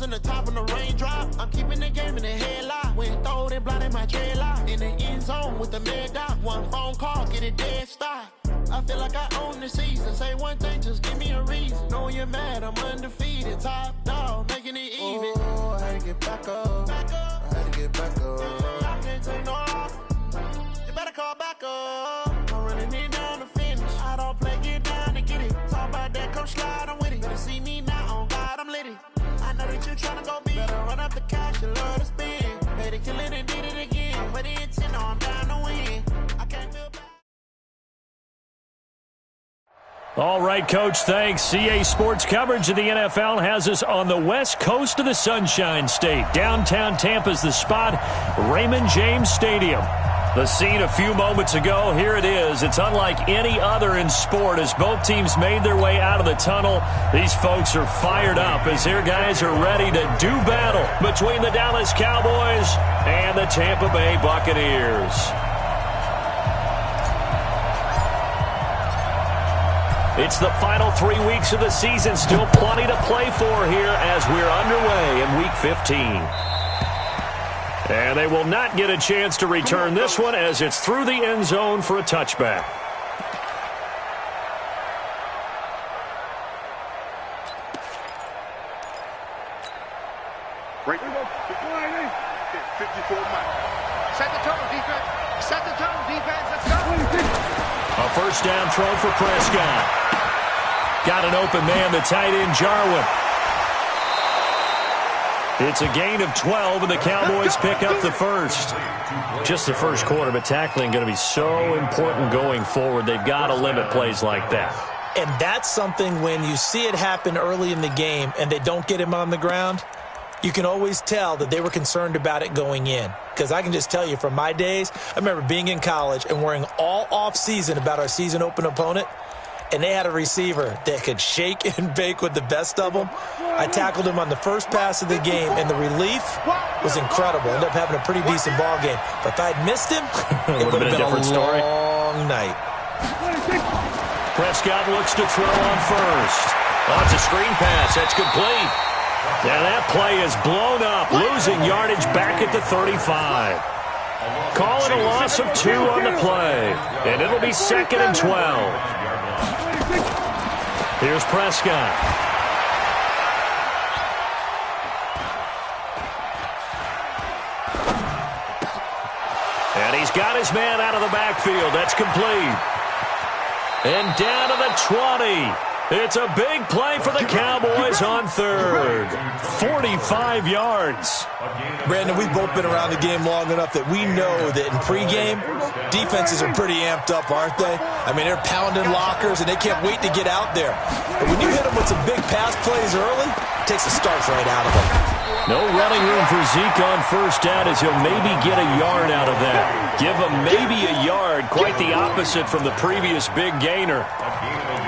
Rainbows in the top of the raindrop. I'm keeping the game in the headlock. When throwed and blinded my dreadlock. In the end zone with the mad dot. One phone call, get it dead stop. I feel like I own the season. Say one thing, just give me a reason. Know you're mad, I'm undefeated. Top dog, making it even. Oh, I had to get back up. I had to get back up. I can't take no off. You better call back up. I'm running it down to finish. I don't play, get down to get it. Talk about that, come slide, I'm with it. Better see me now, on God, I'm lit it. I know that you're trying to go big. Better run up the cash, you love to spend. Made it, kill it, and did it again. But the intent, no, I'm down to win. I can't feel bad. All right, Coach, thanks. CA Sports coverage of the NFL has us on the west coast of the Sunshine State. Downtown Tampa's the spot, Raymond James Stadium. The scene a few moments ago, here it is. It's unlike any other in sport as both teams made their way out of the tunnel. These folks are fired up as their guys are ready to do battle between the Dallas Cowboys and the Tampa Bay Buccaneers. It's the final 3 weeks of the season. Still plenty to play for here as we're underway in Week 15. And they will not get a chance to return this one as it's through the end zone for a touchback. Right. 54 miles. Set the tone, defense. Set the tone, defense. Let's go. A first down throw for Prescott. Got an open man, the tight end, Jarwin. It's a gain of 12, and the Cowboys pick up the first. Just the first quarter, but tackling going to be so important going forward. They've got to limit plays like that. And that's something when you see it happen early in the game and they don't get him on the ground, you can always tell that they were concerned about it going in. Because I can just tell you from my days, I remember being in college and worrying all off-season about our season open opponent, and they had a receiver that could shake and bake with the best of them. I tackled him on the first pass of the game, and the relief was incredible. Ended up having a pretty decent ball game. But if I had missed him, it would have been a different story. Long night. Prescott looks to throw on first. Oh, it's a screen pass. That's complete. Now that play is blown up, losing yardage back at the 35. Call it a loss of 2 on the play, and it'll be 2nd and 12. Here's Prescott. And he's got his man out of the backfield. That's complete. And down to the 20. It's a big play for the Cowboys on third. 45 yards. Brandon, we've both been around the game long enough that we know that in pregame, defenses are pretty amped up, aren't they? I mean, they're pounding lockers, and they can't wait to get out there. But when you hit them with some big pass plays early, it takes the starch right out of them. No running room for Zeke on first down as he'll maybe get a yard out of that. Give him maybe a yard, quite the opposite from the previous big gainer.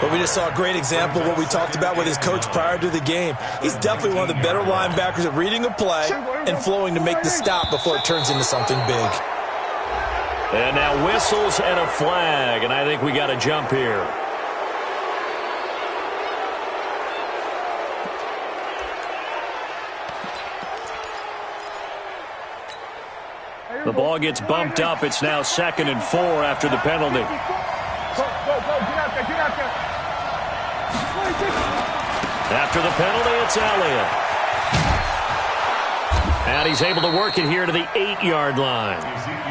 But we just saw a great example of what we talked about with his coach prior to the game. He's definitely one of the better linebackers at reading a play and flowing to make the stop before it turns into something big. And now whistles and a flag, and I think we got a jump here. The ball gets bumped up. It's now 2nd and 4 after the penalty. Go, get out there, get out there. After the penalty, it's Elliott. And he's able to work it here to the 8-yard line.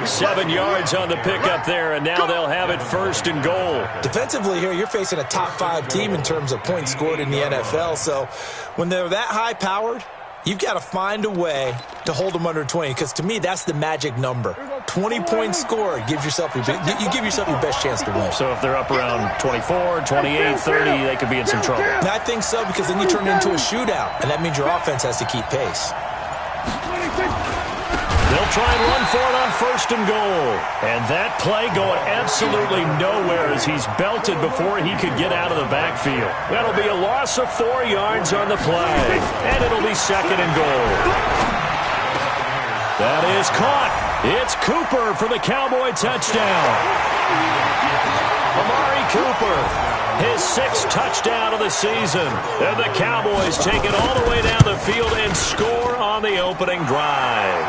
7 yards on the pickup there, and now they'll have it 1st and goal. Defensively here, you're facing a top-5 team in terms of points scored in the NFL. So when they're that high-powered, you've got to find a way to hold them under 20, because to me, that's the magic number. 20 points scored gives yourself you give yourself your best chance to win. So if they're up around 24, 28, 30, they could be in some trouble. And I think so, because then you turn it into a shootout, and that means your offense has to keep pace. They'll try and run for it on 1st and goal. And that play going absolutely nowhere as he's belted before he could get out of the backfield. That'll be a loss of 4 yards on the play. And it'll be 2nd and goal. That is caught. It's Cooper for the Cowboy touchdown. Amari Cooper, his 6th touchdown of the season. And the Cowboys take it all the way down the field and score on the opening drive.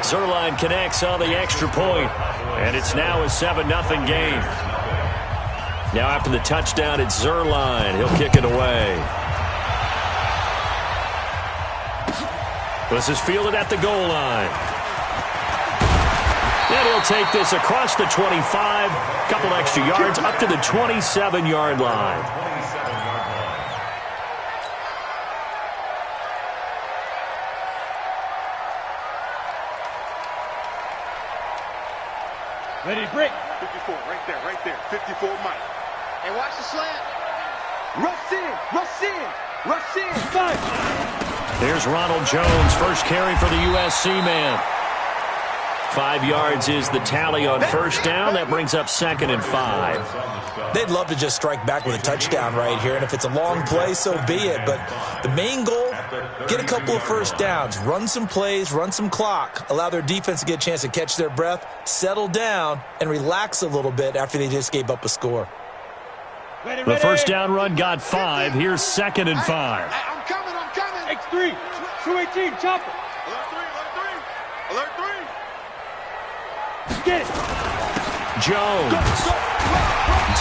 Zerline connects on the extra point, and it's now a 7-0 game. Now after the touchdown, it's Zerline. He'll kick it away. This is fielded at the goal line. And he'll take this across the 25, a couple extra yards, up to the 27-yard line. Ready, break. 54, right there. 54, Mike. And watch the slant. Rush in. 5. There's Ronald Jones, first carry for the USC man. 5 yards is the tally on first down. That brings up 2nd and 5. They'd love to just strike back with a touchdown right here, and if it's a long play, so be it. But the main goal, get a couple of first downs, run some plays, run some clock, allow their defense to get a chance to catch their breath, settle down, and relax a little bit after they just gave up a score. The first down run got 5. Here's 2nd and 5. I'm coming. X3, 218, chopper. Alert 3. Get it. Jones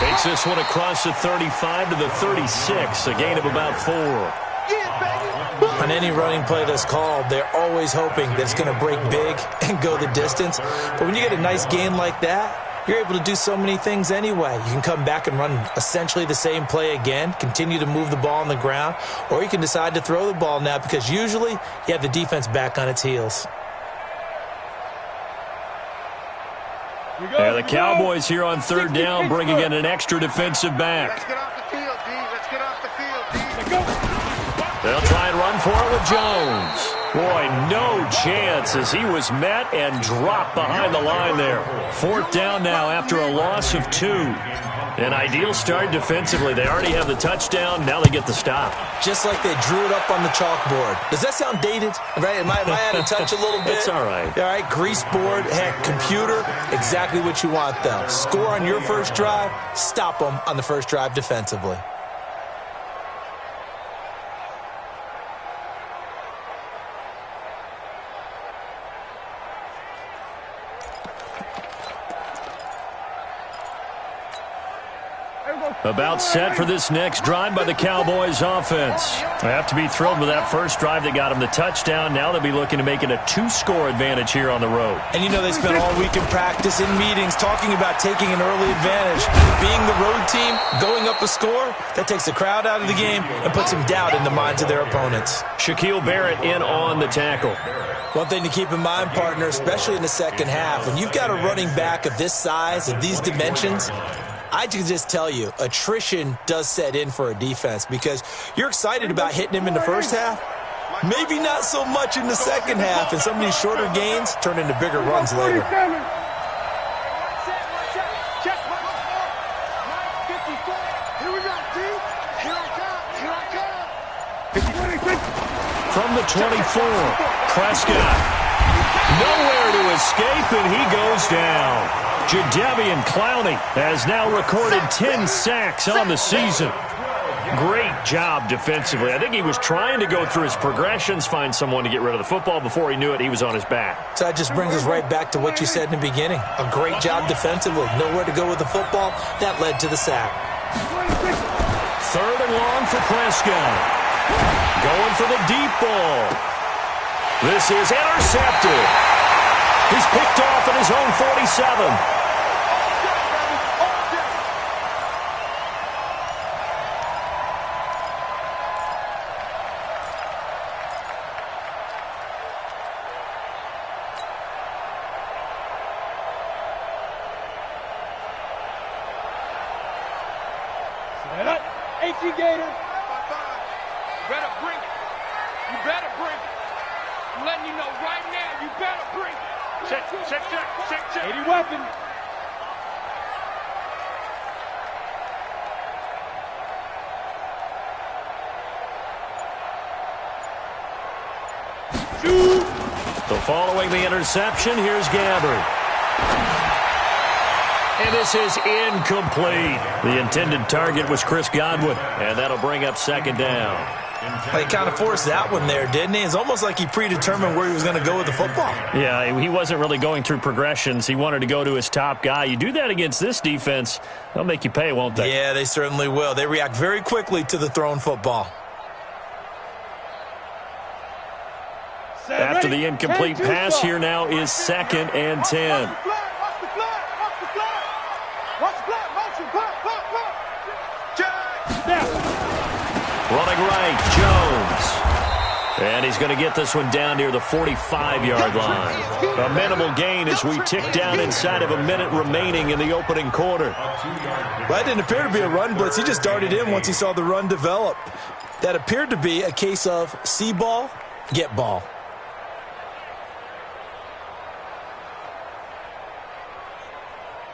takes this one across the 35 to the 36, a gain of about 4. On any running play that's called, they're always hoping that it's going to break big and go the distance. But when you get a nice gain like that, you're able to do so many things anyway. You can come back and run essentially the same play again, continue to move the ball on the ground, or you can decide to throw the ball now because usually you have the defense back on its heels. Yeah, the Cowboys here on 3rd down bringing in an extra defensive back. Let's get off the field, D. Let's get off the field, D. They'll try and run for it with Jones. Boy, no chance as he was met and dropped behind the line there. 4th down now after a loss of 2. An ideal start defensively. They already have the touchdown. Now they get the stop. Just like they drew it up on the chalkboard. Does that sound dated? Right? Am I out of touch a little bit? It's all right. All right, grease board, heck, computer, exactly what you want, though. Score on your first drive, stop them on the first drive defensively. About set for this next drive by the Cowboys offense. They have to be thrilled with that first drive that got them the touchdown. Now they'll be looking to make it a 2-score advantage here on the road. And you know they spent all week in practice, in meetings, talking about taking an early advantage. Being the road team, going up a score, that takes the crowd out of the game and puts some doubt in the minds of their opponents. Shaquille Barrett in on the tackle. One thing to keep in mind, partner, especially in the second half, when you've got a running back of this size, of these dimensions, I can just tell you, attrition does set in for a defense because you're excited about hitting him in the first half. Maybe not so much in the second half, and some of these shorter gains turn into bigger runs later. From the 24, Prescott. Nowhere to escape, and he goes down. Jadeveon Clowney has now recorded 10 sacks on the season. Great job defensively. I think he was trying to go through his progressions, find someone to get rid of the football. Before he knew it, he was on his back. So that just brings us right back to what you said in the beginning. A great job defensively. Nowhere to go with the football. That led to the sack. 3rd and long for Prescott. Going for the deep ball. This is intercepted. He's picked off at his own 47. Gator. You better bring it. You better bring it. I'm letting you know right now, you better bring it. Check. 80 weapon. So following the interception, here's Gabbard. And this is incomplete. The intended target was Chris Godwin, and that'll bring up second down. He kind of forced that one there, didn't he? It's almost like he predetermined where he was going to go with the football. Yeah, he wasn't really going through progressions. He wanted to go to his top guy. You do that against this defense, they'll make you pay, won't they? Yeah, they certainly will. They react very quickly to the thrown football. After the incomplete pass, here now is 2nd and 10. Running right, Jones. And he's going to get this one down near the 45-yard line. A minimal gain as we tick down inside of a minute remaining in the opening quarter. Well, that didn't appear to be a run blitz. He just darted in once he saw the run develop. That appeared to be a case of see ball, get ball.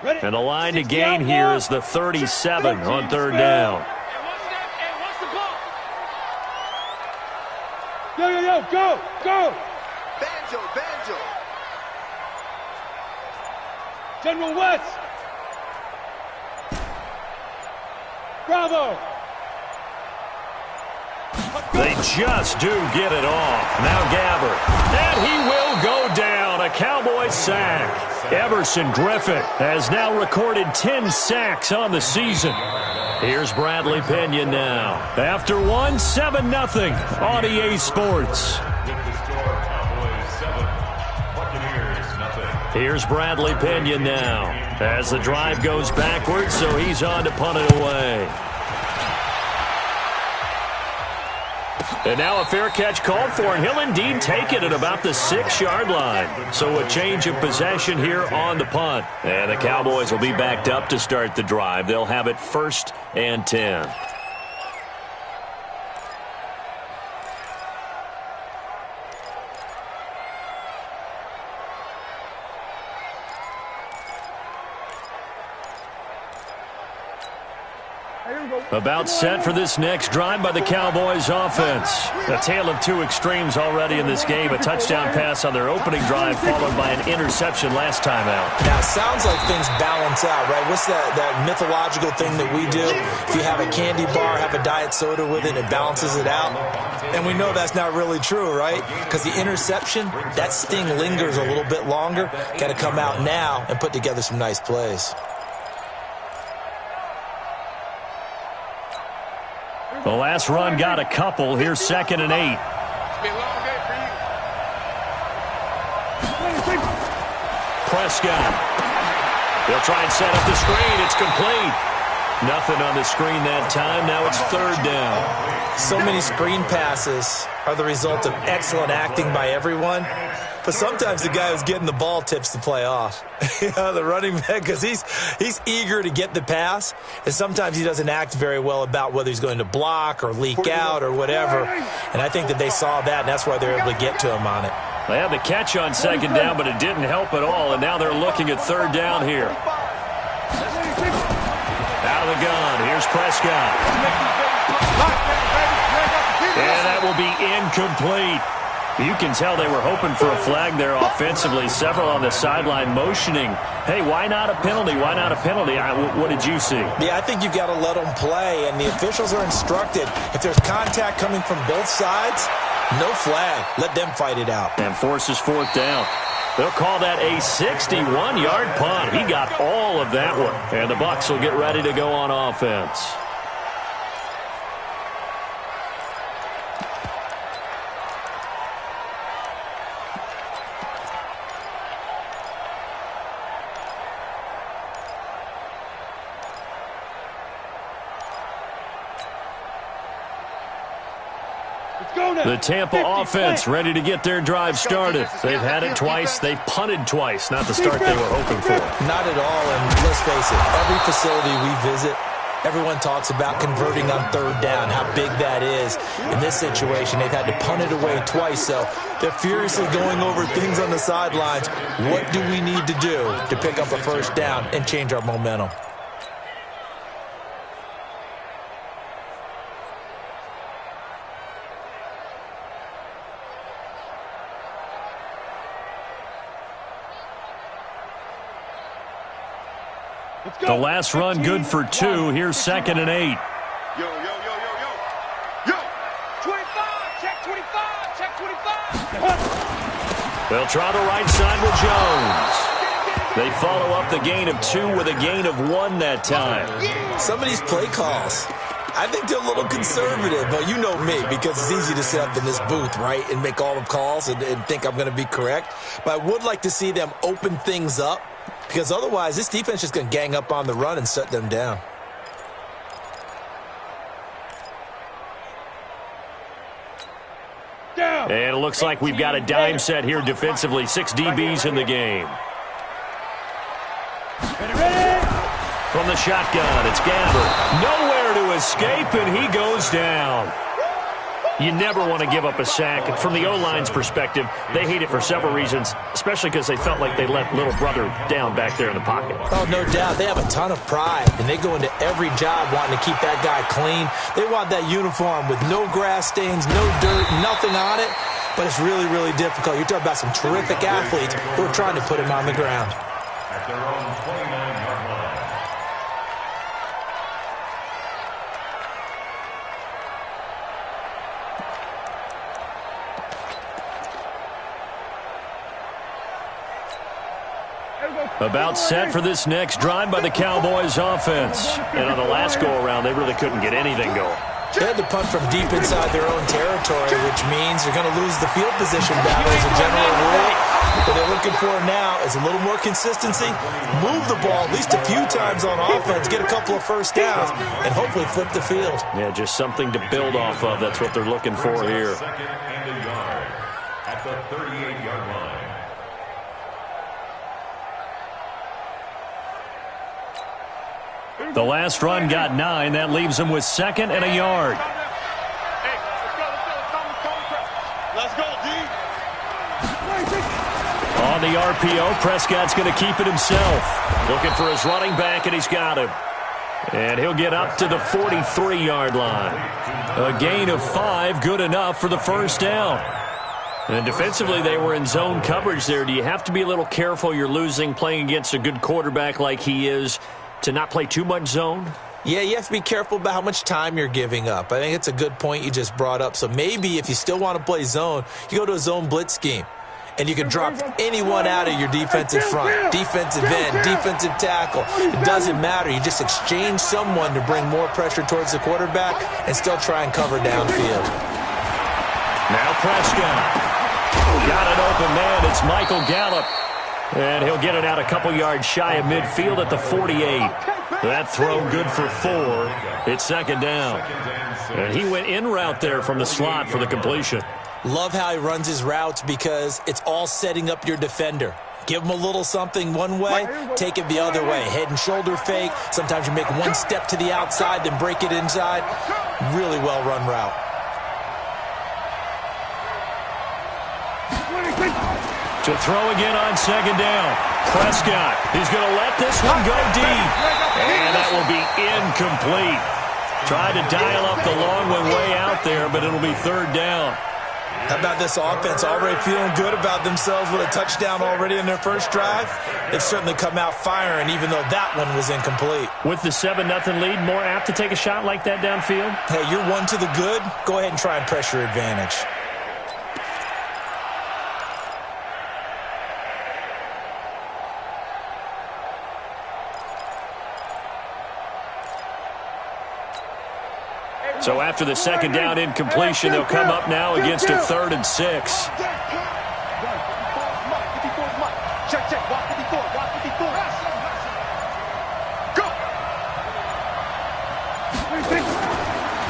And the line to gain here is the 37 on 3rd down. Go! Banjo! General West! Bravo! They just do get it off. Now Gabbert. And he will go down. A Cowboys sack. Everson Griffith has now recorded 10 sacks on the season. Here's Bradley Pinion now. After 7-0 on EA Sports. Here's Bradley Pinion now as the drive goes backwards, so he's on to punt it away. And now a fair catch called for, and he'll indeed take it at about the 6-yard line. So a change of possession here on the punt. And the Cowboys will be backed up to start the drive. They'll have it 1st and 10. About set for this next drive by the Cowboys offense. A tale of two extremes already in this game. A touchdown pass on their opening drive followed by an interception last time out. Now, it sounds like things balance out, right? What's that mythological thing that we do? If you have a candy bar, have a diet soda with it, it balances it out. And we know that's not really true, right? Because the interception, that sting lingers a little bit longer. Got to come out now and put together some nice plays. The last run got a couple. Here's 2nd and 8. Prescott. They'll try and set up the screen. It's complete. Nothing on the screen that time. Now it's 3rd down. So many screen passes are the result of excellent acting by everyone. But sometimes the guy who's getting the ball tips the play off. The running back, because he's eager to get the pass, and sometimes he doesn't act very well about whether he's going to block or leak out or whatever. And I think that they saw that, and that's why they're able to get to him on it. They had the catch on 2nd down, but it didn't help at all, and now they're looking at 3rd down here. Out of the gun, here's Prescott. And that will be incomplete. You can tell they were hoping for a flag there offensively. Several on the sideline motioning, hey, why not a penalty? Why not a penalty? What did you see? Yeah, I think you've got to let them play, and the officials are instructed. If there's contact coming from both sides, no flag. Let them fight it out. And forces 4th down. They'll call that a 61-yard punt. He got all of that one. And the Bucs will get ready to go on offense. The Tampa offense ready to get their drive started. They've had it twice. They've punted twice. Not the start they were hoping for. Not at all, and let's face it, every facility we visit, everyone talks about converting on 3rd down, how big that is. In this situation, they've had to punt it away twice, so they're furiously going over things on the sidelines. What do we need to do to pick up a 1st down and change our momentum? The last run good for 2. Here's 2nd and 8. Yo. 25, check 25, check 25. They'll try the right side with Jones. They follow up the gain of 2 with a gain of 1 that time. Some of these play calls, I think they're a little conservative, but you know me, because it's easy to sit up in this booth, right, and make all the calls and think I'm going to be correct. But I would like to see them open things up, because otherwise this defense is going to gang up on the run and shut them down. And it looks like we've got a dime set here defensively. 6 DBs in the game. From the shotgun, it's Gabbert. Nowhere to escape, and he goes down. You never want to give up a sack. And from the O-line's perspective, they hate it for several reasons, especially because they felt like they let little brother down back there in the pocket. Oh, no doubt. They have a ton of pride, and they go into every job wanting to keep that guy clean. They want that uniform with no grass stains, no dirt, nothing on it. But it's really, really difficult. You're talking about some terrific athletes who are trying to put him on the ground. At their own 29-yard line. About set for this next drive by the Cowboys offense. And on the last go-around, they really couldn't get anything going. They had to punt from deep inside their own territory, which means they're going to lose the field position battle as a general rule. What they're looking for now is a little more consistency, move the ball at least a few times on offense, get a couple of first downs, and hopefully flip the field. Yeah, just something to build off of. That's what they're looking for here. 2nd and a yard at the 38-yard line. The last run got 9. That leaves them with 2nd and a yard. Hey, let's go, D. On the RPO, Prescott's going to keep it himself. Looking for his running back, and he's got him. And he'll get up to the 43-yard line. A gain of 5, good enough for the first down. And defensively, they were in zone coverage there. Do you have to be a little careful? You're losing playing against a good quarterback like he is, to not play too much zone? Yeah, you have to be careful about how much time you're giving up. I think it's a good point you just brought up. So maybe if you still want to play zone, you go to a zone blitz scheme. And you can drop anyone out of your defensive front, defensive end, defensive tackle. It doesn't matter. You just exchange someone to bring more pressure towards the quarterback and still try and cover downfield. Now Prescott. Got an open man. It's Michael Gallup. And he'll get it out a couple yards shy of midfield at the 48. That throw good for 4. It's 2nd down. And he went in route there from the slot for the completion. Love how he runs his routes because it's all setting up your defender. Give him a little something one way, take it the other way. Head and shoulder fake. Sometimes you make one step to the outside, then break it inside. Really well-run route. To throw again on 2nd down. Prescott, he's going to let this one go deep. And that will be incomplete. Tried to dial up the long one way out there, but it'll be 3rd down. How about this offense already feeling good about themselves with a touchdown already in their first drive? They've certainly come out firing, even though that one was incomplete. With the 7-0 lead, more apt to take a shot like that downfield? Hey, you're one to the good. Go ahead and try and pressure advantage. So after the 2nd down incompletion, they'll come up now against a 3rd and 6.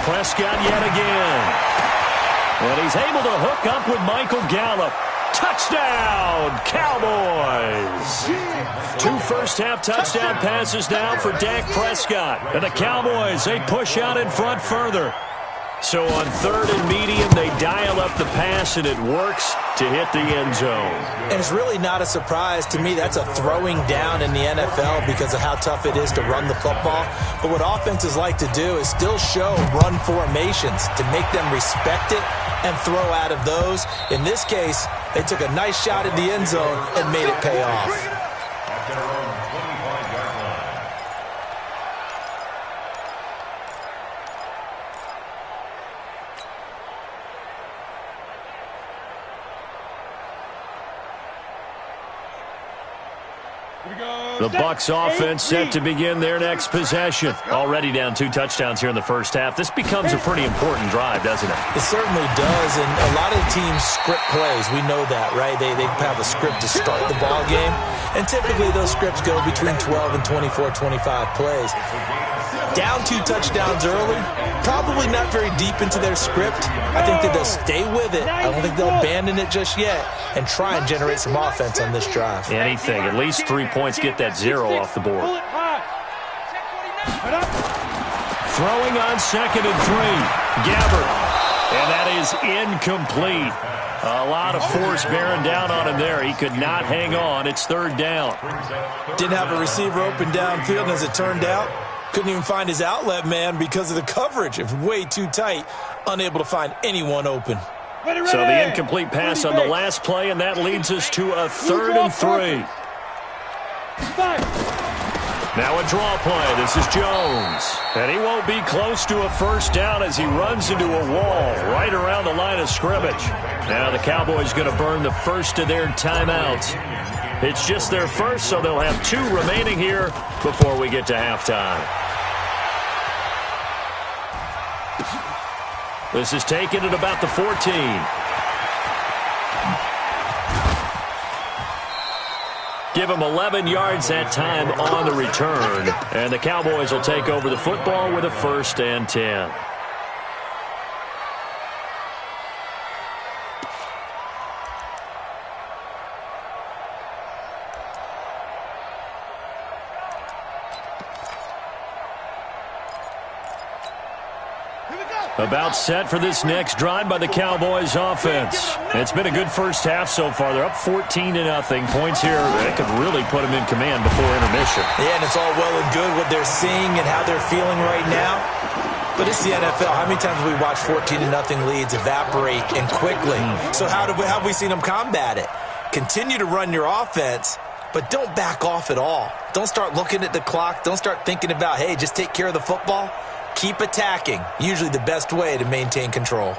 Prescott yet again. And he's able to hook up with Michael Gallup. Touchdown, Cowboys! 2 first-half touchdown passes now for Dak Prescott. And the Cowboys, they push out in front further. So on 3rd and medium, they dial up the pass, and it works to hit the end zone. And it's really not a surprise to me. That's a throwing down in the NFL because of how tough it is to run the football. But what offenses like to do is still show run formations to make them respect it and throw out of those. In this case, they took a nice shot at the end zone and made it pay off. The Bucs offense set to begin their next possession. Already down 2 touchdowns here in the first half. This becomes a pretty important drive, doesn't it? It certainly does, and a lot of the teams script plays. We know that, right? They have a script to start the ball game, and typically those scripts go between 12 and 24, 25 plays. Down 2 touchdowns early, probably not very deep into their script. I think that they'll stay with it. I don't think they'll abandon it just yet and try and generate some offense on this drive. Anything. At least 3 points, get that 0 off the board. Throwing on 2nd and 3. Gabbert. And that is incomplete. A lot of force bearing down on him there. He could not hang on. It's 3rd down. Didn't have a receiver open downfield, and as it turned out, couldn't even find his outlet man because of the coverage. It's way too tight, unable to find anyone open. So the incomplete pass on the last play, and that leads us to a 3rd and 3. Now a draw play. This is Jones. And he won't be close to a 1st down as he runs into a wall right around the line of scrimmage. Now the Cowboys going to burn the first of their timeouts. It's just their first, so they'll have 2 remaining here before we get to halftime. This is taken at about the 14. Give them 11 yards that time on the return. And the Cowboys will take over the football with a 1st and 10. About set for this next drive by the Cowboys offense. It's been a good first half so far. They're up 14-0. Points here, that could really put them in command before intermission. Yeah, and it's all well and good what they're seeing and how they're feeling right now. But it's the NFL. How many times have we watched 14-0 leads evaporate and quickly? So how have we seen them combat it? Continue to run your offense, but don't back off at all. Don't start looking at the clock. Don't start thinking about, hey, just take care of the football. Keep attacking. Usually the best way to maintain control.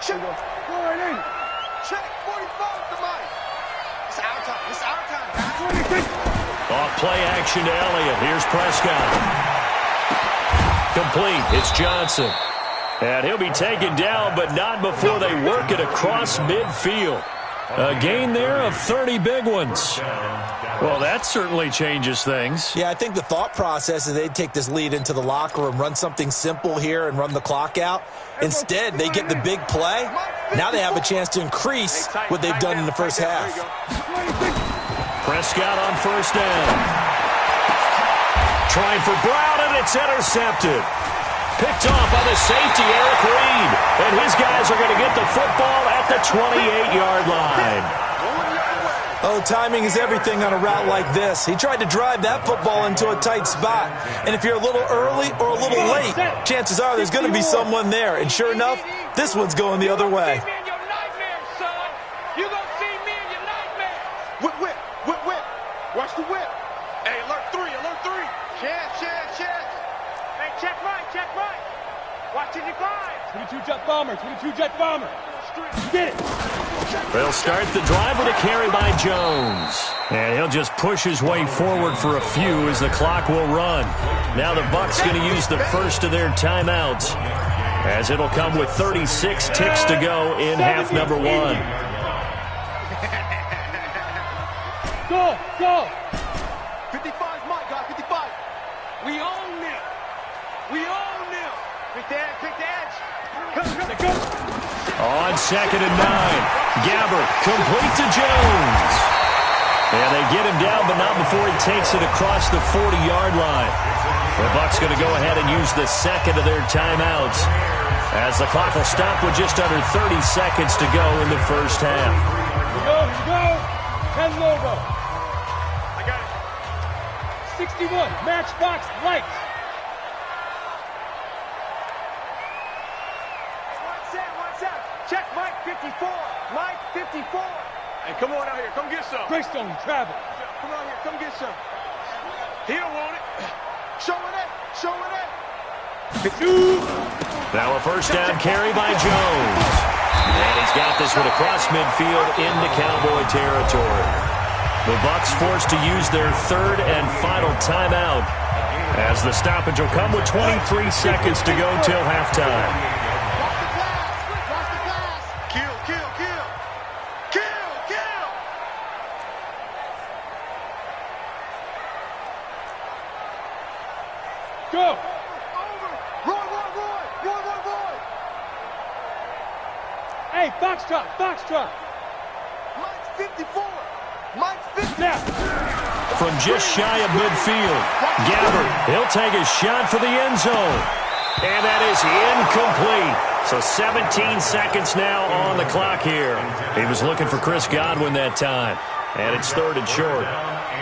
Check. Go right in. Check. 45 to Mike. It's our time. It's our time, guys. Off play action to Elliott. Here's Prescott. Complete. It's Johnson. And he'll be taken down, but not before they work it across midfield. A gain there of 30 big ones. Well, that certainly changes things. Yeah, I think the thought process is they'd take this lead into the locker room, run something simple here and run the clock out. Instead, they get the big play. Now they have a chance to increase what they've done in the first half. Prescott on 1st down. Trying for Brown, and it's intercepted. Picked off by the safety, Eric Reed. And his guys are going to get the football at the 28-yard line. Oh, timing is everything on a route like this. He tried to drive that football into a tight spot. And if you're a little early or a little late, chances are there's going to be someone there. And sure enough, this one's going the other way. You're going to see me in your nightmare. Whip, whip, whip, whip. Watch the whip. Hey, alert 3, alert 3. Chance. Hey, check right. Watching your guys. 22 jet bomber. Get it. They'll start the drive with a carry by Jones. And he'll just push his way forward for a few as the clock will run. Now the Bucs going to use the first of their timeouts, as it'll come with 36 ticks to go in half number 1. Go. 55's Mike, guys. 55. We own them. Pick the edge. Go. On 2nd and 9. Gabbert complete to Jones. And they get him down, but not before he takes it across the 40-yard line. The Bucs going to go ahead and use the second of their timeouts, as the clock will stop with just under 30 seconds to go in the first half. Here we go. 10 logo. I got it. 61, Matchbox Lights. What's that? Check Mike 54. Mike 54. Hey, come on out here. Come get some. Greystone Travel. Come on here. Come get some. He don't want it. Show it in. Now a first down carry by Jones. And he's got this one across midfield into Cowboy territory. The Bucs forced to use their third and final timeout, as the stoppage will come with 23 seconds to go till halftime. Kill, kill, kill. Kill, kill. Go. Roy. Hey, Foxtrot. Mike's 54. Mike's 50. From just shy of midfield, Gabbert, he'll take a shot for the end zone. And that is incomplete. So 17 seconds now on the clock here. He was looking for Chris Godwin that time. And it's third and short.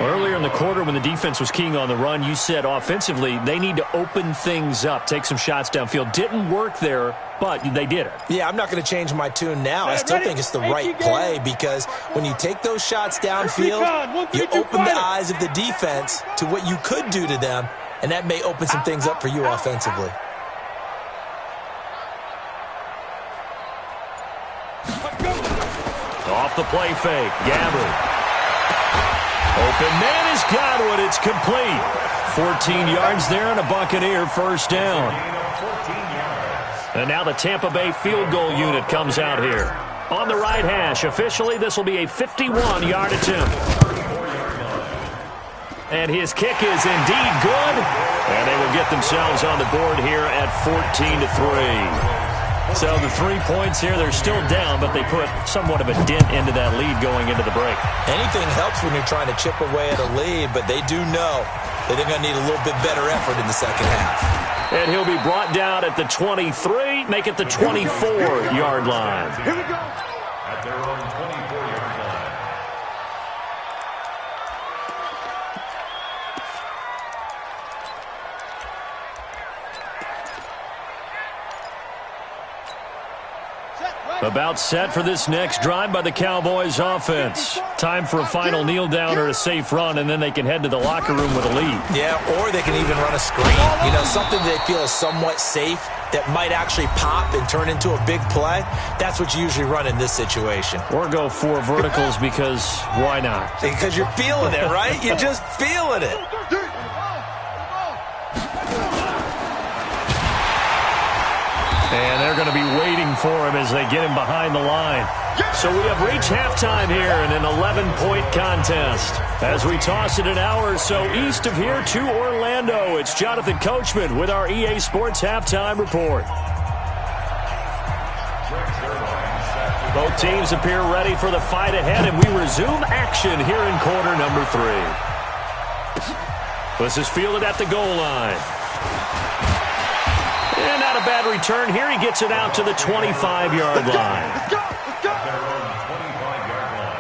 Earlier in the quarter when the defense was keying on the run, you said offensively they need to open things up, take some shots downfield. Didn't work there, but they did it. Yeah, I'm not going to change my tune now. I still think it's the right play because when you take those shots downfield, you open the eyes of the defense to what you could do to them, and that may open some things up for you offensively. Off the play fake, Gabbert. Open man is Godwin. It's complete. 14 yards there and a Buccaneer first down. And now the Tampa Bay field goal unit comes out here. On the right hash, officially this will be a 51-yard attempt. And his kick is indeed good. And they will get themselves on the board here at 14-3. So the 3 points here, they're still down, but they put somewhat of a dent into that lead going into the break. Anything helps when you're trying to chip away at a lead, but they do know that they're going to need a little bit better effort in the second half. And he'll be brought down at the 23, make it the 24-yard line. Here we go. At their own 24-yard line. About set for this next drive by the Cowboys offense. Time for a final kneel down or a safe run, and then they can head to the locker room with a lead. Yeah, or they can even run a screen. You know, something they feel is somewhat safe that might actually pop and turn into a big play. That's what you usually run in this situation. Or go for verticals because why not? Because you're feeling it, right? You're just feeling it. And they're going to be waiting for him as they get him behind the line. So we have reached halftime here in an 11-point contest. As we toss it an hour or so east of here to Orlando, it's Jonathan Coachman with our EA Sports Halftime Report. Both teams appear ready for the fight ahead, and we resume action here in quarter number 3. This is fielded at the goal line. And not a bad return here. He gets it out to the 25-yard line. Let's go. Their own 25-yard line.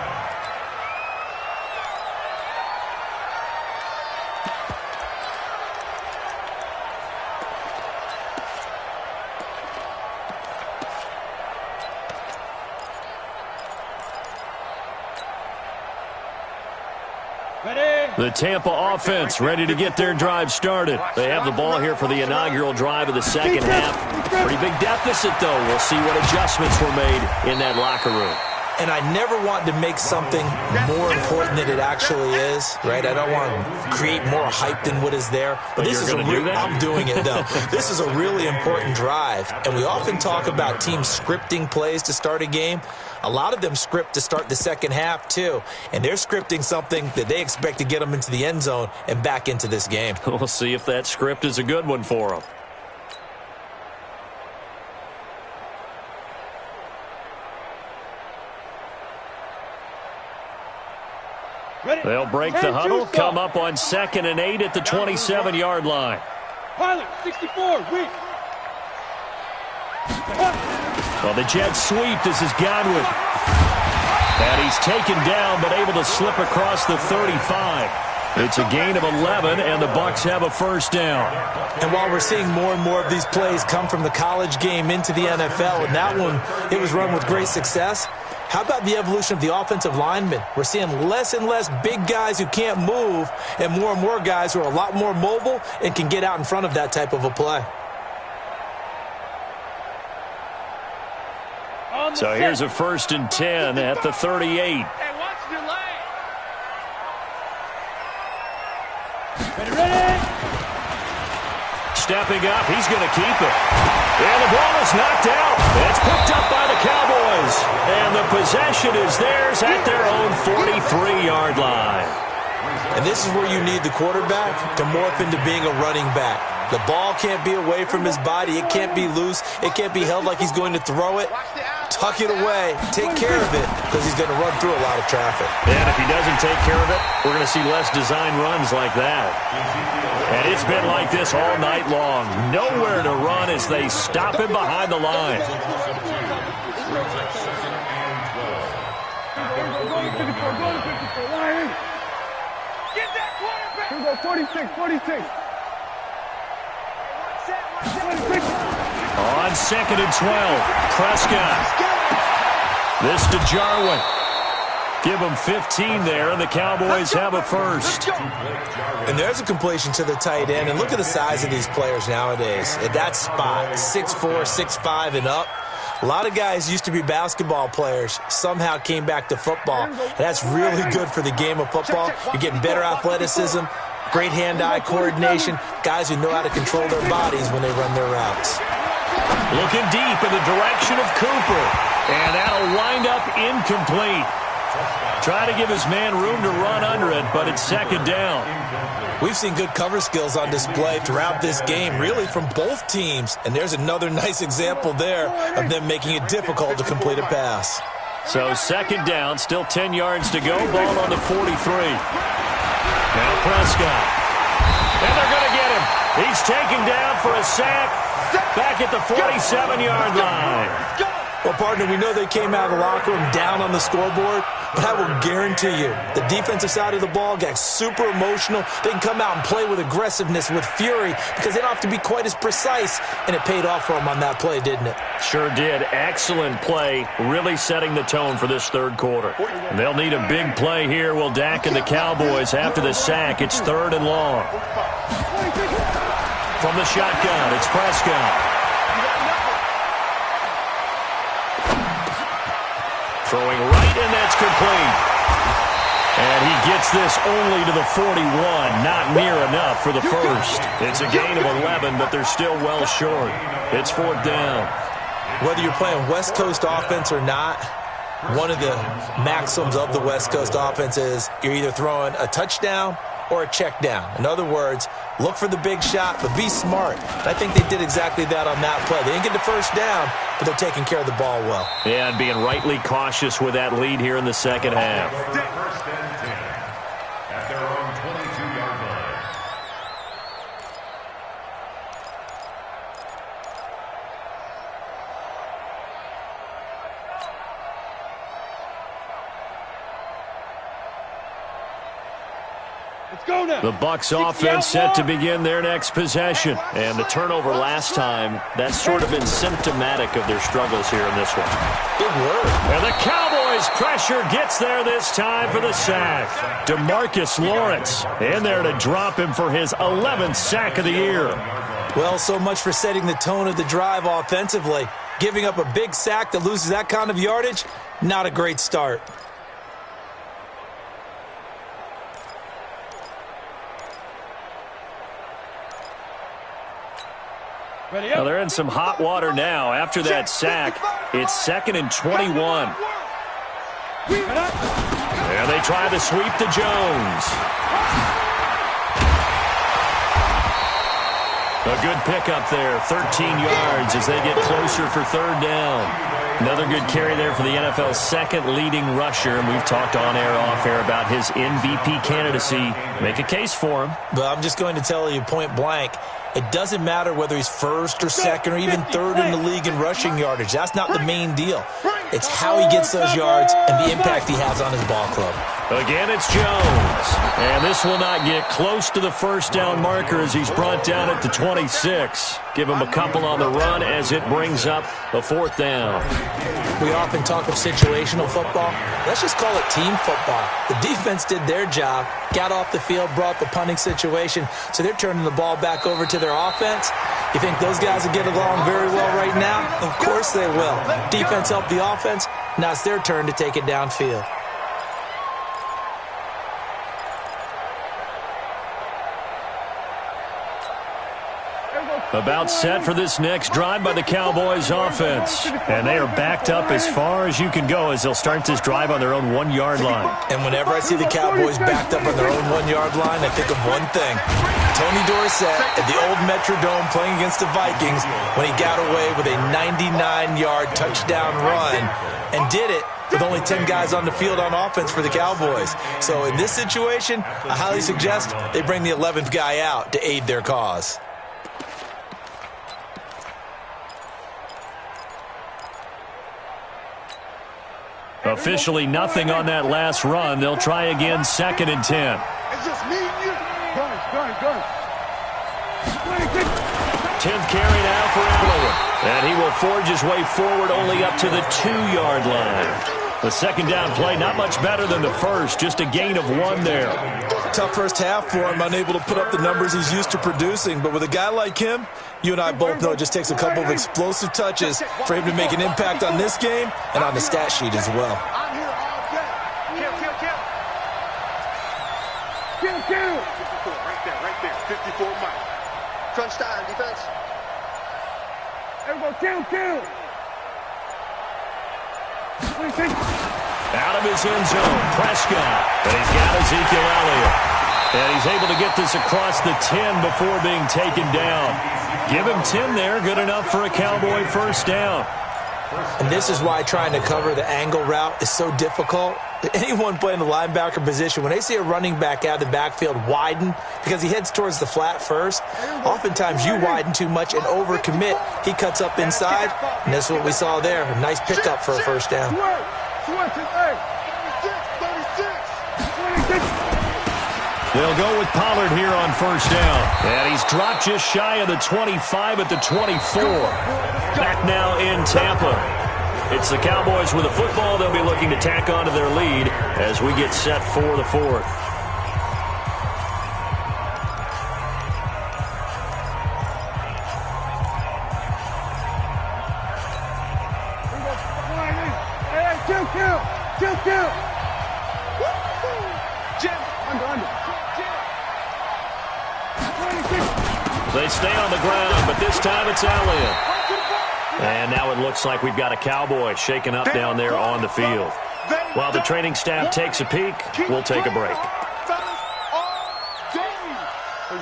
The Tampa offense ready to get their drive started. They have the ball here for the inaugural drive of the second half. Pretty big deficit, though. We'll see what adjustments were made in that locker room. And I never want to make something more important than it actually is, right? I don't want to create more hype than what is there. But this is I'm doing it, though. This is a really important drive. And we often talk about teams scripting plays to start a game. A lot of them script to start the second half, too. And they're scripting something that they expect to get them into the end zone and back into this game. We'll see if that script is a good one for them. They'll break the huddle, come up on 2nd and 8 at the 27-yard line. Pilot, 64, weak. Well, the jet sweep, this is Godwin. And he's taken down, but able to slip across the 35. It's a gain of 11, and the Bucs have a first down. And while we're seeing more and more of these plays come from the college game into the NFL, and that one, it was run with great success, how about the evolution of the offensive linemen? We're seeing less and less big guys who can't move and more guys who are a lot more mobile and can get out in front of that type of a play. So here's a 1st and 10 at the 38. Hey, watch the lane. Ready. Stepping up, he's going to keep it. And the ball is knocked out. It's picked up by the Cowboys. And the possession is theirs at their own 43-yard line. And this is where you need the quarterback to morph into being a running back. The ball can't be away from his body. It can't be loose. It can't be held like he's going to throw it. Tuck it away. Take care of it because he's going to run through a lot of traffic. And if he doesn't take care of it, we're going to see less design runs like that. And it's been like this all night long. Nowhere to run as they stop him behind the line. Get that quarterback. Here we go, 46, 46. On 2nd and 12, Prescott. This to Jarwin. Give him 15 there, and the Cowboys have a first. And there's a completion to the tight end. And look at the size of these players nowadays. At that spot, 6'4", 6'5", and up. A lot of guys used to be basketball players, somehow came back to football. And that's really good for the game of football. You're getting better athleticism, great hand-eye coordination, guys who know how to control their bodies when they run their routes. Looking deep in the direction of Cooper. And that'll wind up incomplete. Try to give his man room to run under it, but it's 2nd down. We've seen good cover skills on display throughout this game, really from both teams. And there's another nice example there of them making it difficult to complete a pass. So 2nd down, still 10 yards to go. Ball on the 43. Now Prescott. And they're going to get him. He's taken down for a sack back at the 47-yard line. Well, partner, we know they came out of the locker room down on the scoreboard, but I will guarantee you the defensive side of the ball got super emotional. They can come out and play with aggressiveness, with fury, because they don't have to be quite as precise, and it paid off for them on that play, didn't it? Sure did. Excellent play, really setting the tone for this 3rd quarter. They'll need a big play here. Will Dak and the Cowboys after the sack. It's 3rd and long. From the shotgun, it's Prescott. Throwing right, and that's complete. And he gets this only to the 41, not near enough for the first. It's a gain of 11, but they're still well short. It's 4th down. Whether you're playing West Coast offense or not, one of the maxims of the West Coast offense is you're either throwing a touchdown or a check down. In other words, look for the big shot, but be smart. And I think they did exactly that on that play. They didn't get the first down, but they're taking care of the ball well. Yeah, and being rightly cautious with that lead here in the 2nd half. 1st and 10 at their own 22-yard line. Let's go now. The Bucs offense set to begin their next possession. And the turnover last time, that's sort of been symptomatic of their struggles here in this one. Good work. And the Cowboys pressure gets there this time for the sack. DeMarcus Lawrence in there to drop him for his 11th sack of the year. Well, so much for setting the tone of the drive offensively. Giving up a big sack that loses that kind of yardage, not a great start. Well, they're in some hot water now. After that sack, it's 2nd and 21. And they try to sweep to Jones. A good pickup there, 13 yards as they get closer for 3rd down. Another good carry there for the NFL's 2nd leading rusher, and we've talked on air, off air about his MVP candidacy. Make a case for him. But I'm just going to tell you point blank, it doesn't matter whether he's 1st or 2nd or even 3rd in the league in rushing yardage. That's not the main deal. It's how he gets those yards and the impact he has on his ball club. Again, it's Jones. And this will not get close to the 1st down marker as he's brought down at the 26. Give him a couple on the run as it brings up the 4th down. We often talk of situational football. Let's just call it team football. The defense did their job, got off the field, brought the punting situation, so they're turning the ball back over to their offense. You think those guys will get along very well right now? Of course they will. Defense helped the offense. Now it's their turn to take it downfield. About set for this next drive by the Cowboys offense. And they are backed up as far as you can go as they'll start this drive on their own 1-yard line. And whenever I see the Cowboys backed up on their own 1-yard line, I think of one thing. Tony Dorsett at the old Metrodome playing against the Vikings when he got away with a 99-yard touchdown run and did it with only 10 guys on the field on offense for the Cowboys. So in this situation, I highly suggest they bring the 11th guy out to aid their cause. Officially nothing on that last run. They'll try again, 2nd and 10. It's just me and you. Go. 10th carry now for Allen. And he will forge his way forward only up to the 2-yard line. The second down play, not much better than the first, just a gain of 1 there. Tough first half for him, unable to put up the numbers he's used to producing. But with a guy like him, you and I both know it just takes a couple of explosive touches for him to make an impact on this game and on the stat sheet as well. I'm here all day. Kill. 54, right there. 54 Mike. Crunch time, defense. Everybody kill. Out of his end zone, Prescott. And he's got Ezekiel Elliott. And he's able to get this across the 10 before being taken down. Give him 10 there, good enough for a Cowboy first down. And this is why trying to cover the angle route is so difficult. Anyone playing the linebacker position, when they see a running back out of the backfield widen because he heads towards the flat first, oftentimes you widen too much and overcommit. He cuts up inside, and that's what we saw there. A nice pickup for a first down. They'll go with Pollard here on first down. And he's dropped just shy of the 25 at the 24. Back now in Tampa. It's the Cowboys with the football. They'll be looking to tack on to their lead as we get set for the 4th. Kill. Jim, under. They stay on the ground, but this time it's Elliott. And now it looks like we've got a Cowboy shaken up down there on the field. While the training staff takes a peek, we'll take a break.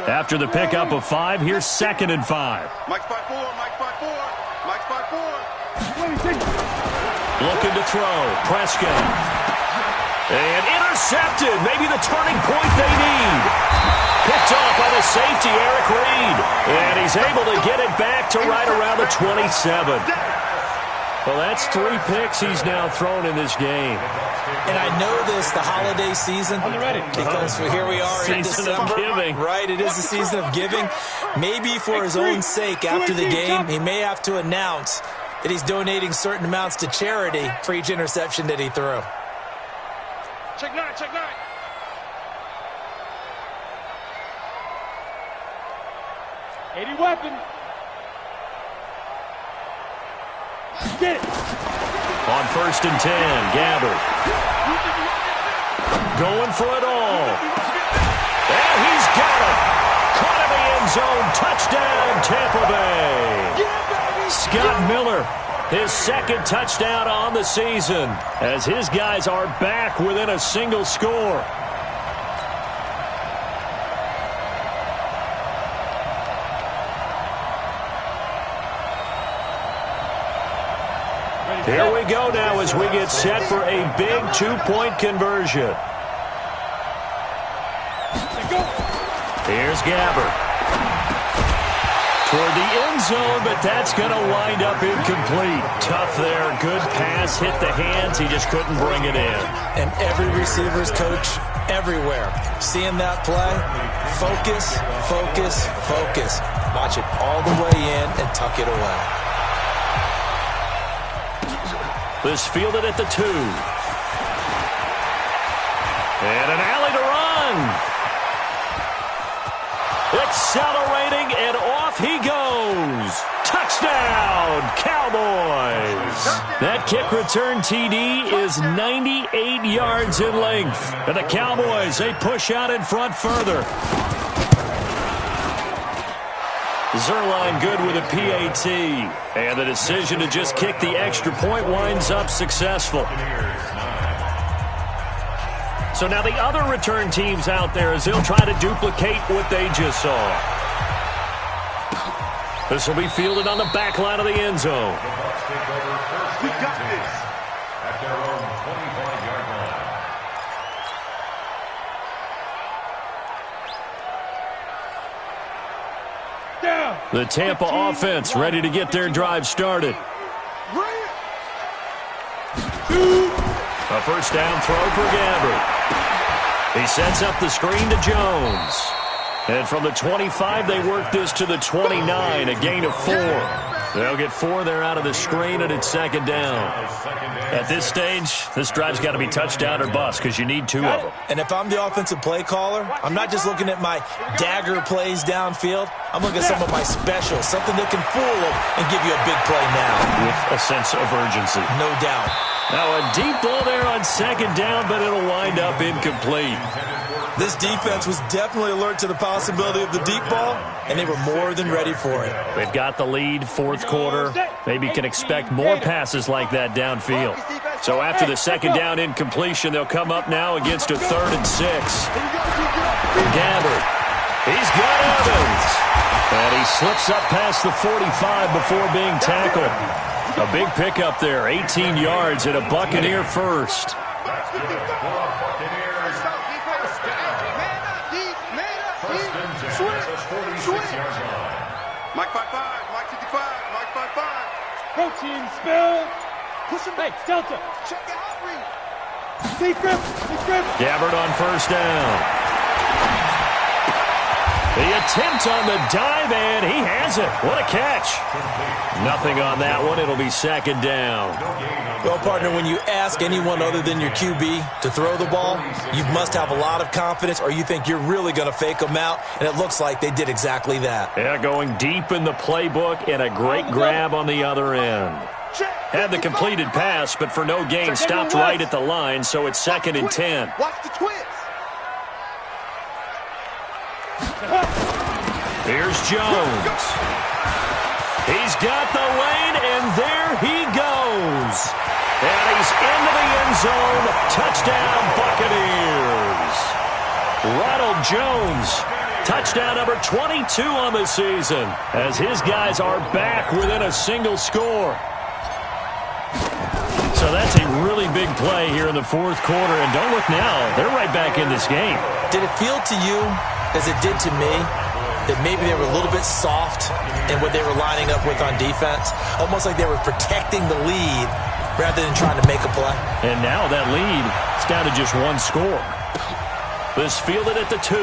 After the pickup of 5, here's 2nd and 5. Mike's by 4. Looking to throw. Prescott. And intercepted. Maybe the turning point they need. Picked off by the safety, Eric Reed. And he's able to get it back to right around the 27. Well, that's 3 picks he's now thrown in this game. And I know this, the holiday season, because here we are in December. Season of giving. Right, it is the season of giving. Maybe for his own sake, after the game, he may have to announce that he's donating certain amounts to charity for each interception that he threw. Check 9. 80 weapon. Get it. On 1st and 10, Gabbert. Going for it all. And he's got it. Caught in the end zone. Touchdown, Tampa Bay. Scott Miller, his 2nd touchdown on the season, as his guys are back within a single score. Here we go now as we get set for a big 2-point conversion. Here's Gabbert. Toward the end zone, but that's going to wind up incomplete. Tough there. Good pass. Hit the hands. He just couldn't bring it in. And every receiver's coach everywhere, seeing that play, focus. Watch it all the way in and tuck it away. This fielded at the 2. And an alley to run. Accelerating, and off he goes. Touchdown, Cowboys. That kick return TD is 98 yards in length. And the Cowboys, they push out in front further. Zerline good with a PAT. And the decision to just kick the extra point winds up successful. So now the other return teams out there as they'll try to duplicate what they just saw. This will be fielded on the back line of the end zone. We got this. At their own 25-yard line. Down. The Tampa offense ready to get their drive started. A first down throw for Gabbert. He sets up the screen to Jones. And from the 25, they work this to the 29, a gain of 4. They'll get 4 there out of the screen, and it's second down. At this stage, this drive's got to be touchdown or bust because you need 2 of them. And if I'm the offensive play caller, I'm not just looking at my dagger plays downfield. I'm looking at some of my specials, something that can fool them and give you a big play now. With a sense of urgency. No doubt. Now a deep ball there on second down, but it'll wind up incomplete. This defense was definitely alert to the possibility of the deep ball, and they were more than ready for it. They've got the lead, fourth quarter. Maybe can expect more passes like that downfield. So after the second down incompletion, they'll come up now against a 3rd and 6. Gabbert. He's got Evans. And he slips up past the 45 before being tackled. A big pickup there, 18 yards and a Buccaneer first. Mike 55, Mike 55, Mike 55. Protein spill. Push him. Hey, Delta. Check the outreach. Deep grip. Gabbert on first down. The attempt on the dive, and he has it. What a catch. Nothing on that one. It'll be second down. Well, partner, when you ask anyone other than your QB to throw the ball, you must have a lot of confidence or you think you're really going to fake them out, and it looks like they did exactly that. Yeah, going deep in the playbook and a great grab on the other end. Had the completed pass, but for no gain, stopped right at the line, so it's 2nd and 10. Watch the twist. Here's Jones. He's got the lane, and there he goes. And he's into the end zone. Touchdown, Buccaneers. Ronald Jones, touchdown number 22 on the season, as his guys are back within a single score. So that's a really big play here in the fourth quarter, and don't look now. They're right back in this game. Did it feel to you, as it did to me, that maybe they were a little bit soft in what they were lining up with on defense? Almost like they were protecting the lead rather than trying to make a play. And now that lead is down to just 1 score. This fielded at the 2.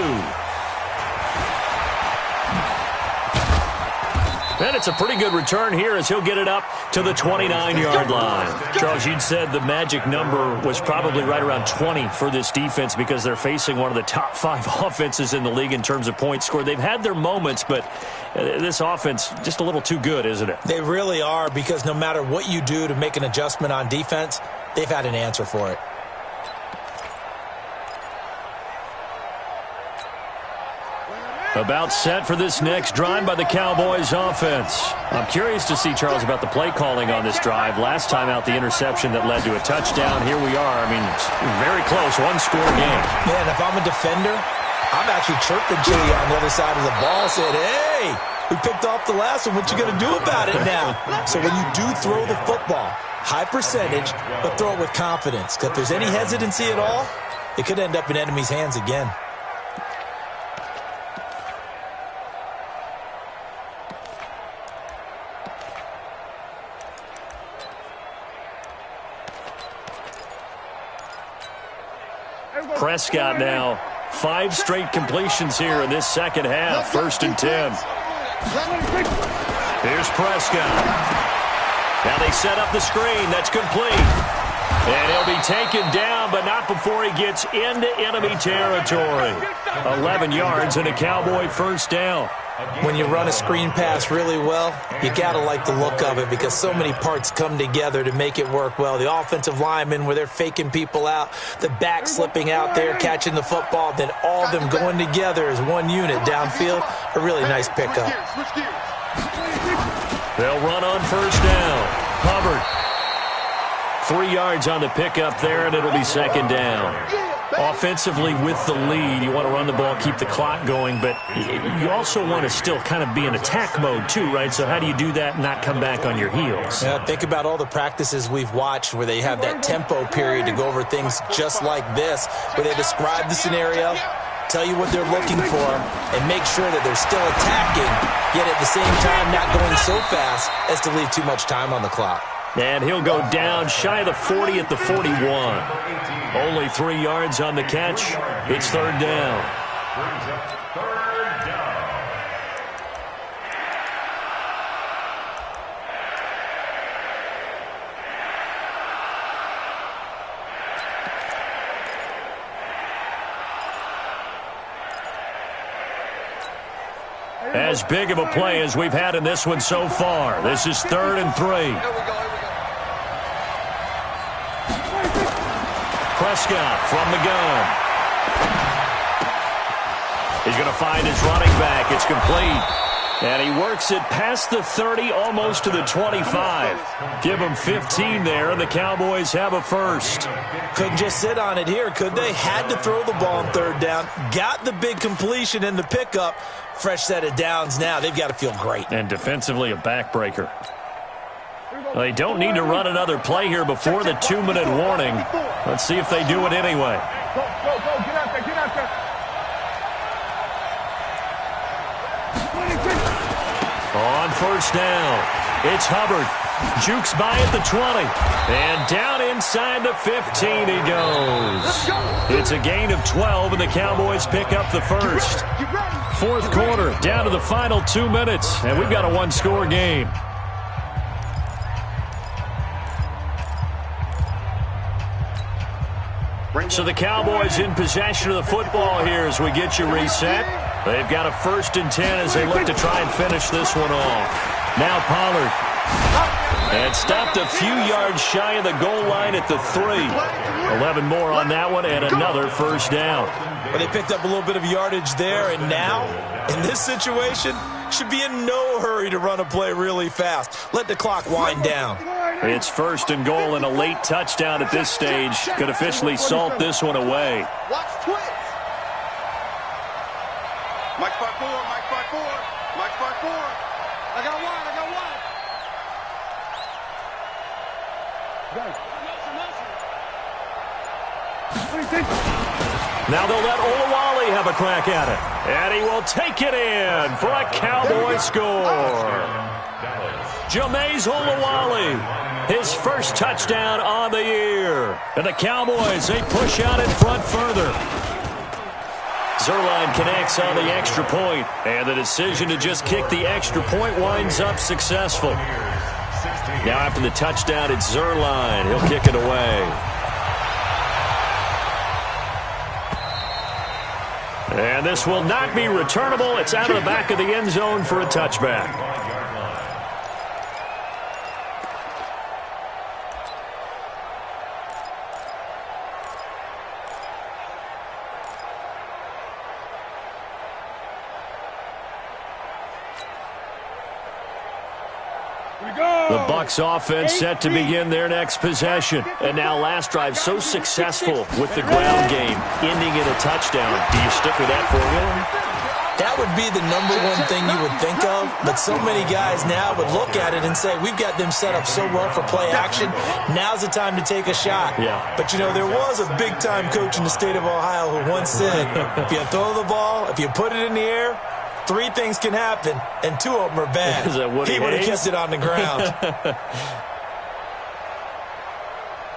And it's a pretty good return here as he'll get it up to the 29-yard line. Charles, you'd said the magic number was probably right around 20 for this defense because they're facing one of the top 5 offenses in the league in terms of points scored. They've had their moments, but this offense just a little too good, isn't it? They really are, because no matter what you do to make an adjustment on defense, they've had an answer for it. About set for this next drive by the Cowboys offense. I'm curious to see, Charles, about the play calling on this drive. Last time out, the interception that led to a touchdown. Here we are. I mean, very close, 1-score game. Man, if I'm a defender, I'm actually chirping Chili on the other side of the ball, saying, hey, we picked off the last one. What you going to do about it now? So when you do throw the football, high percentage, but throw it with confidence. Because if there's any hesitancy at all, it could end up in enemy's hands again. Prescott now, 5 straight completions here in this second half. 1st and 10. Here's Prescott. Now they set up the screen. That's complete. And he'll be taken down, but not before he gets into enemy territory. 11 yards and a Cowboy first down. When you run a screen pass really well, you got to like the look of it because so many parts come together to make it work well. The offensive linemen, where they're faking people out, the back slipping out there, catching the football, then all of them going together as one unit downfield. A really nice pickup. They'll run on first down. Hubbard. 3 yards on the pickup there, and it'll be second down. Offensively with the lead, you want to run the ball, keep the clock going, but you also want to still kind of be in attack mode too, right? So how do you do that and not come back on your heels? Yeah, think about all the practices we've watched where they have that tempo period to go over things just like this, where they describe the scenario, tell you what they're looking for, and make sure that they're still attacking, yet at the same time not going so fast as to leave too much time on the clock. And he'll go down shy of the 40 at the 41. Only 3 yards on the catch. It's third down. As big of a play as we've had in this one so far. This is 3rd and 3. Prescott from the gun. He's going to find his running back. It's complete. And he works it past the 30, almost to the 25. Give him 15 there, and the Cowboys have a first. Couldn't just sit on it here, could they? Had to throw the ball on third down. Got the big completion in the pickup. Fresh set of downs now. They've got to feel great. And defensively, a backbreaker. They don't need to run another play here before the 2-minute warning. Let's see if they do it anyway. Go, get out there, get out there. On first down, it's Hubbard. Jukes by at the 20. And down inside the 15 he goes. It's a gain of 12, and the Cowboys pick up the first. Fourth quarter, down to the final 2 minutes, and we've got a one-score game. So the Cowboys in possession of the football here as we get you reset. They've got a 1st and 10 as they look to try and finish this one off. Now Pollard. And stopped a few yards shy of the goal line at the 3. 11 more on that one and another first down. Well, they picked up a little bit of yardage there, and now, in this situation, should be in no hurry to run a play really fast. Let the clock wind down. It's 1st and goal and a late touchdown at this stage. Could officially salt this one away. Watch twins. Mike 5-4, Mike 5-4, Mike 5-4. I got one. Now they'll let Olawale have a crack at it. And he will take it in for a Cowboy score. Jameis Olawale, his first touchdown on the year. And the Cowboys, they push out in front further. Zuerlein connects on the extra point, and the decision to just kick the extra point winds up successful. Now after the touchdown, it's Zuerlein. He'll kick it away. And this will not be returnable. It's out of the back of the end zone for a touchback. The Bucs offense set to begin their next possession. And now last drive so successful with the ground game, ending in a touchdown. Do you stick with that formula? That would be the number one thing you would think of, but so many guys now would look at it and say, we've got them set up so well for play action, now's the time to take a shot. Yeah. But, you know, there was a big-time coach in the state of Ohio who once said, if you throw the ball, if you put it in the air, 3 things can happen, and 2 of them are bad. He would have kept it on the ground.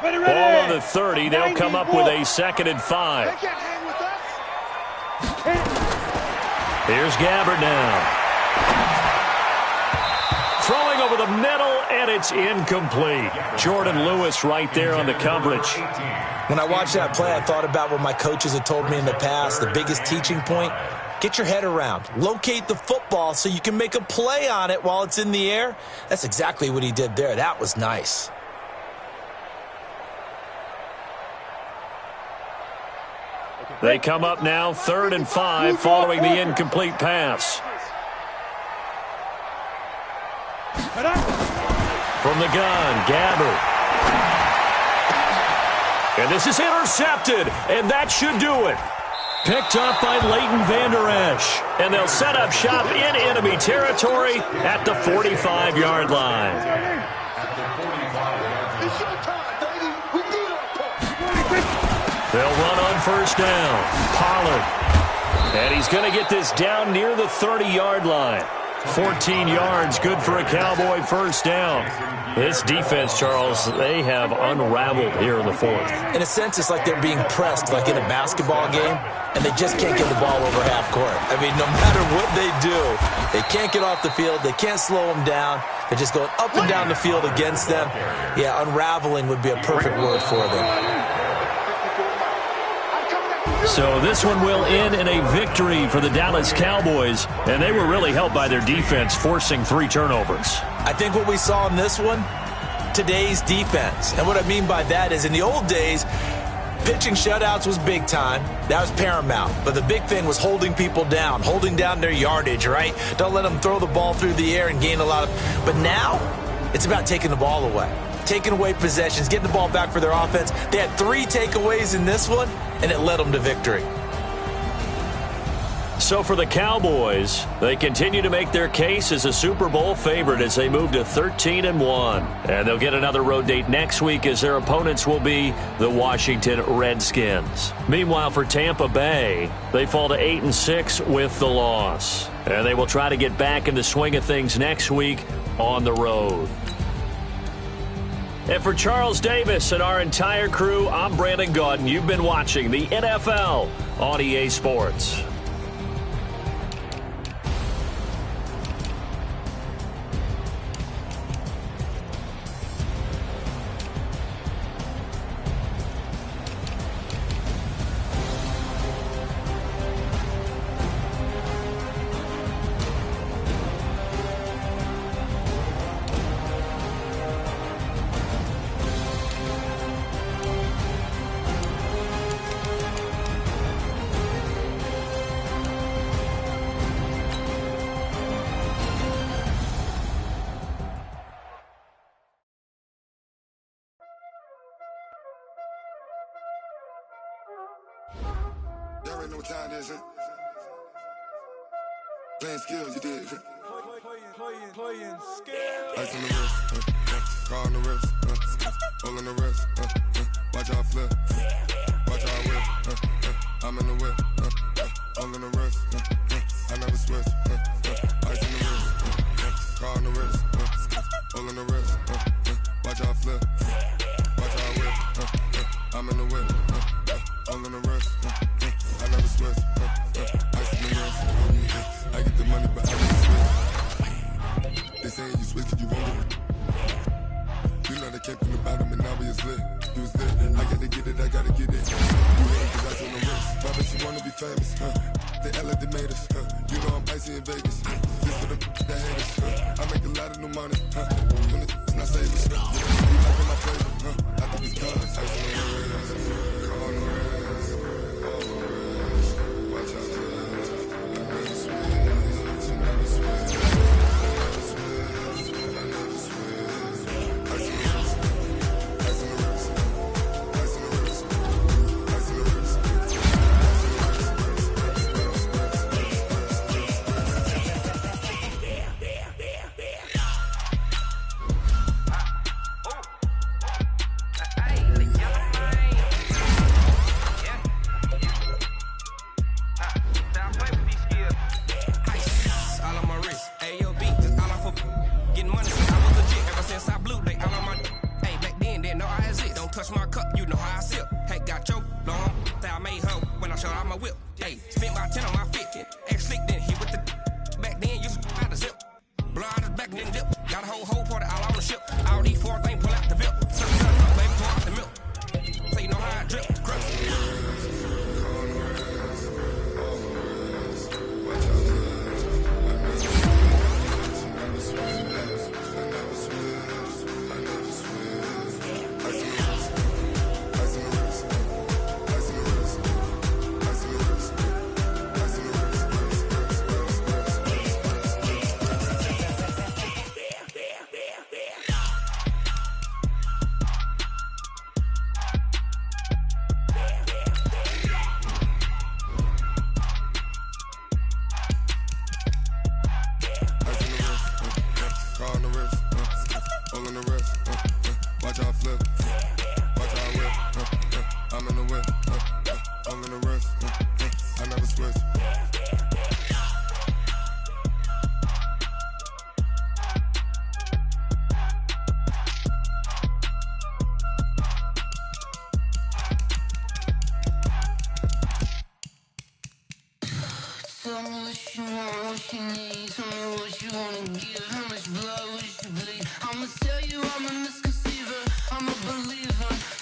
Ball on the 30. They'll come up with a 2nd and 5. Here's Gabbard now. Throwing over the middle, and it's incomplete. Jordan Lewis right there on the coverage. When I watched that play, I thought about what my coaches had told me in the past. The biggest teaching point, Get your head around. Locate the football so you can make a play on it while it's in the air. That's exactly what he did there. That was nice. They come up now 3rd and 5 following the incomplete pass. From the gun, Gabbert. And this is intercepted, and that should do it. Picked up by Leighton Vander Esch. And they'll set up shop in enemy territory at the 45-yard line. It's your time, baby. We need our point. They'll run on 1st down. Pollard. And he's going to get this down near the 30-yard line. 14 yards, good for a Cowboy 1st down. This defense, Charles, they have unraveled here in the 4th. In a sense, it's like they're being pressed like in a basketball game, and they just can't get the ball over half court. I mean, no matter what they do, they can't get off the field. They can't slow them down. They're just going up and down the field against them. Yeah, unraveling would be a perfect word for them. So this one will end in a victory for the Dallas Cowboys, and they were really helped by their defense, forcing 3 turnovers. I think what we saw in this one, today's defense. And what I mean by that is in the old days, pitching shutouts was big time. That was paramount. But the big thing was holding people down, holding down their yardage, right? Don't let them throw the ball through the air and gain a lot of... But now, it's about taking the ball away. Taking away possessions, getting the ball back for their offense. They had 3 takeaways in this one, and it led them to victory. So for the Cowboys, they continue to make their case as a Super Bowl favorite as they move to 13-1. And they'll get another road date next week as their opponents will be the Washington Redskins. Meanwhile, for Tampa Bay, they fall to 8-6 with the loss. And they will try to get back in the swing of things next week on the road. And for Charles Davis and our entire crew, I'm Brandon Gaudin. You've been watching the NFL on EA Sports. Y'all already know what time it is, huh? Playing skills, you did, huh? Playing skills. Ice on the wrist, car on the wrist, hole on the wrist, watch how I flip, watch how I whip, I'm in the whip, hole on the wrist, I never switch, ice on the wrist, car on the wrist, hole on the wrist, watch how I flip, watch how I whip, I'm in the whip, hole on the wrist, I never switch, ice on the wrist, I get the money but I never switch. They saying you switch it, you won't get it. You know they came from the bottom and now we is lit. You was lit, I gotta get it, I gotta get it. You hate cause I on the wrist. Why bet you wanna be famous, They act like they made us, You know I'm icy in Vegas. This for the that hate us, I make a lot of new money, When it's not saving, You like in my flavor, I think it's cause ice on the wrist, on the wrist, on the wrist. Watch out, I never switch, I never switch. car on the wrist, all on the wrist, watch out flip, watch out whip, I'm in the whip, all in the wrist, I never switch. Tell me what you want, what you need. Tell me what you wanna give. How much blood would you bleed? I'ma tell you I'm a misconceiver. I'm a believer.